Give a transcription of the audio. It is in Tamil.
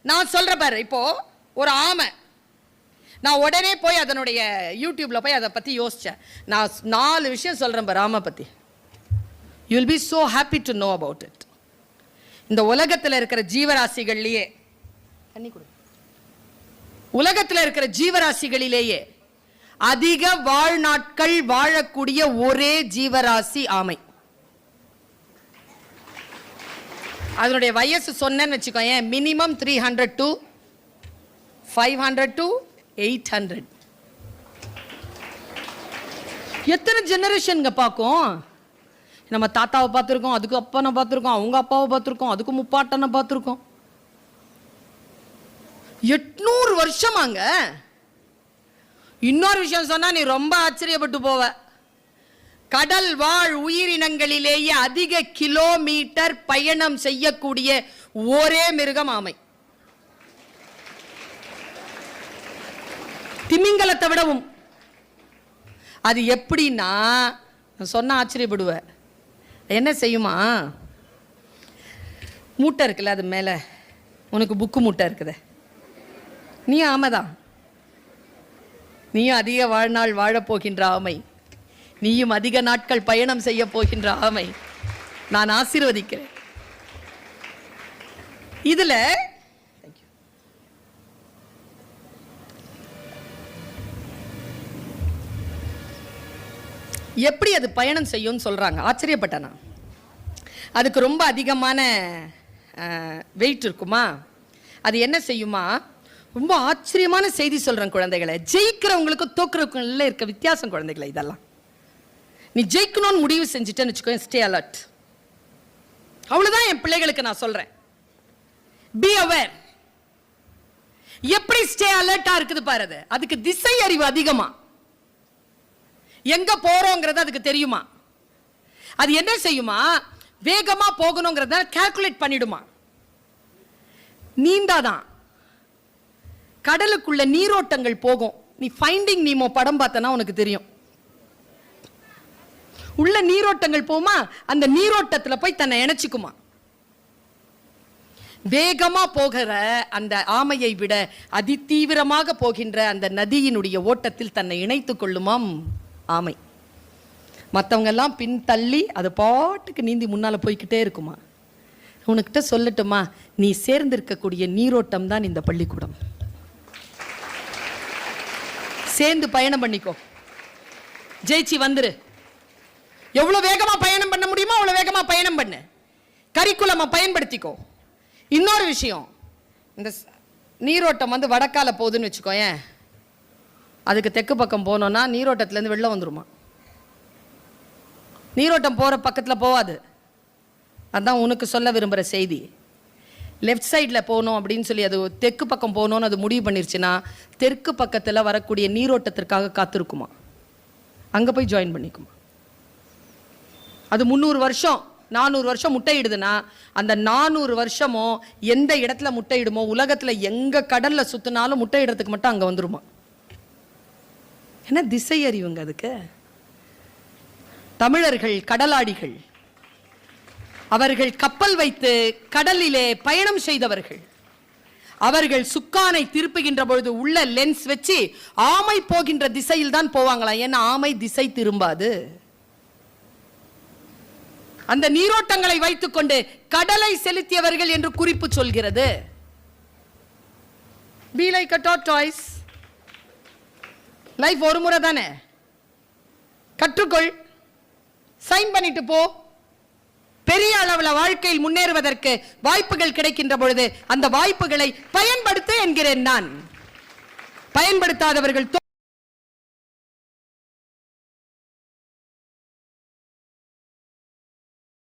நான் சொல்ற பாரு, இப்போ ஒரு ஆமை, நான் உடனே போய் அதனுடைய யூடியூப்ல போய் அதை பத்தி யோசிச்சேன். நான் 4 விஷயம் சொல்றேன் பாரு ஆமை பத்தி. You will be so happy to know about it. இந்த உலகத்தில் இருக்கிற ஜீவராசிகள்லயே உலகத்தில் இருக்கிற ஜீவராசிகளிலேயே அதிக வாழ்நாட்கள் வாழக்கூடிய ஒரே ஜீவராசி ஆமை. அதனுடைய வயசு சொன்னேன்னு வச்சுக்கோங்க, மினிமம் 300 to 500 to 800. எத்தனை ஜெனரேஷன்ங்க பார்க்கும். நம்ம தாத்தாவை பார்த்துருக்கோம், அதுக்கு அப்பனை பார்த்துருக்கோம், அவங்க அப்பாவை பார்த்துருக்கோம், அதுக்கு முப்பாட்டனை பார்த்துருக்கோம். 800 வருஷமாங்க. இன்னொரு விஷயம் சொன்னா நீ ரொம்ப ஆச்சரியப்பட்டு போவ. கடல் வாழ் உயிரினங்களிலேயே அதிக கிலோமீட்டர் பயணம் செய்யக்கூடிய ஒரே மிருகம் ஆமை. திமிங்கலத்தை விடவும். அது எப்படின்னா, சொன்ன ஆச்சரியப்படுவ. என்ன செய்யுமா, மூட்டை இருக்குல்ல, அது மேல உனக்கு புக்கு மூட்டை இருக்குது, நீ ஆமைதான். நீயும் அதிக வாழ்நாள் வாழப்போகின்ற ஆமை, நீயும் அதிக நாட்கள் பயணம் செய்ய போகின்ற ஆமை. நான் ஆசீர்வதிக்கிறேன். இதுல எப்படி அது பயணம் செய்யும் சொல்றாங்க. ஆச்சரியப்பட்டேன் நான். அதுக்கு ரொம்ப அதிகமான வெயிட் இருக்குமா, அது என்ன செய்யுமா, ரொம்ப ஆச்சரியமான செய்தி சொல்றேன் குழந்தைகளை. ஜெயிக்கிறவங்களுக்கு தோக்குறவங்களுக்குள்ள இருக்க வித்தியாசம் குழந்தைகளை. இதெல்லாம் நீ ஜெயிக்கணும்னு முடிவு செஞ்சுட்டேன்னு வச்சுக்கோ, ஸ்டே அலர்ட். அவ்வளவுதான் என் பிள்ளைகளுக்கு நான் சொல்றேன். Be aware. எப்படி ஸ்டே அலர்ட்டா இருக்குது பாரு. அதுக்கு திசை அறிவு அதிகமா. எங்க போறோங்கிறது அதுக்கு தெரியுமா. அது என்ன செய்யுமா, வேகமா போகணுங்கிறத கால்குலேட் பண்ணிடுமா. நீந்தாதான் கடலுக்குள்ள நீரோட்டங்கள் போகும். நீ ஃபைண்டிங் நீமோ படம் பார்த்தனா உனக்கு தெரியும். உள்ள நீரோட்டங்கள் போமா, அந்த நீரோட்டத்துல போய் தன்னை இணைச்சுக்குமா. வேகமா போகிற அந்த ஆமையை விட அதிதீவிரமாக போகின்ற அந்த நதியினுடைய ஓட்டத்தில் தன்னை இணைத்துக் கொள்ளுமாம் ஆமை. மற்றவங்க எல்லாம் பின் தள்ளி அது பாட்டுக்கு நீந்தி முன்னால போய்கிட்டே இருக்குமா. உனக்கிட்ட சொல்லட்டுமா, நீ சேர்ந்திருக்கக்கூடிய நீரோட்டம் தான் இந்த பள்ளிக்கூடம். சேர்ந்து பயணம் பண்ணிக்கோ, ஜெயிச்சு வந்துரு. எவ்வளவு வேகமா பயணம் பண்ண முடியுமோ அவ்வளவு வேகமா பயணம் பண்ணு. கரிக்குலமா பயன்படுத்திக்கோ. இன்னொரு விஷயம், இந்த நீரோட்டம் வந்து வடக்கால போகுதுன்னு வச்சுக்கோ, ஏன் அதுக்கு தெற்கு பக்கம் போனோம்னா நீரோட்டத்துல இருந்து வெளில வந்துருமா. நீரோட்டம் போற பக்கத்துல போவாது. அதான் உனக்கு சொல்ல விரும்புற செய்தி. லெஃப்ட் சைடில் போகணும் அப்படின்னு சொல்லி அது தெற்கு பக்கம் போகணும்னு அது முடிவு பண்ணிருச்சுன்னா தெற்கு பக்கத்தில் வரக்கூடிய நீரோட்டத்திற்காக காத்திருக்குமா. அங்கே போய் ஜாயின் பண்ணிக்குமா. அது 300 வருஷம் 400 வருஷம் முட்டையிடுதுன்னா அந்த 400 வருஷமும் எந்த இடத்துல முட்டையிடுமோ உலகத்தில் எங்கே கடலில் சுற்றினாலும் முட்டையிடுறதுக்கு மட்டும் அங்கே வந்துருமா. என்ன திசை அறிவுங்க அதுக்கு. தமிழர்கள் கடலாடிகள். அவர்கள் கப்பல் வைத்து கடலிலே பயணம் செய்தவர்கள். அவர்கள் சுக்கானை திருப்புகின்ற பொழுது உள்ள லென்ஸ் வச்சு ஆமை போகின்ற திசையில் தான் போவாங்களாம். ஏன்னா ஆமை திசை திரும்பாது. அந்த நீரோட்டங்களை வைத்துக் கொண்டு கடலை செலுத்தியவர்கள் என்று குறிப்பு சொல்கிறது. Be like a tortoise. Life ஒரு முறை தானே, கற்றுக்கொள், சைன் பண்ணிட்டு போ. பெரிய அளவில் வாழ்க்கையில் முன்னேறுவதற்கு வாய்ப்புகள் கிடைக்கின்ற பொழுது அந்த வாய்ப்புகளை பயன்படுத்த என்கிறேன் நான். பயன்படுத்தாதவர்கள்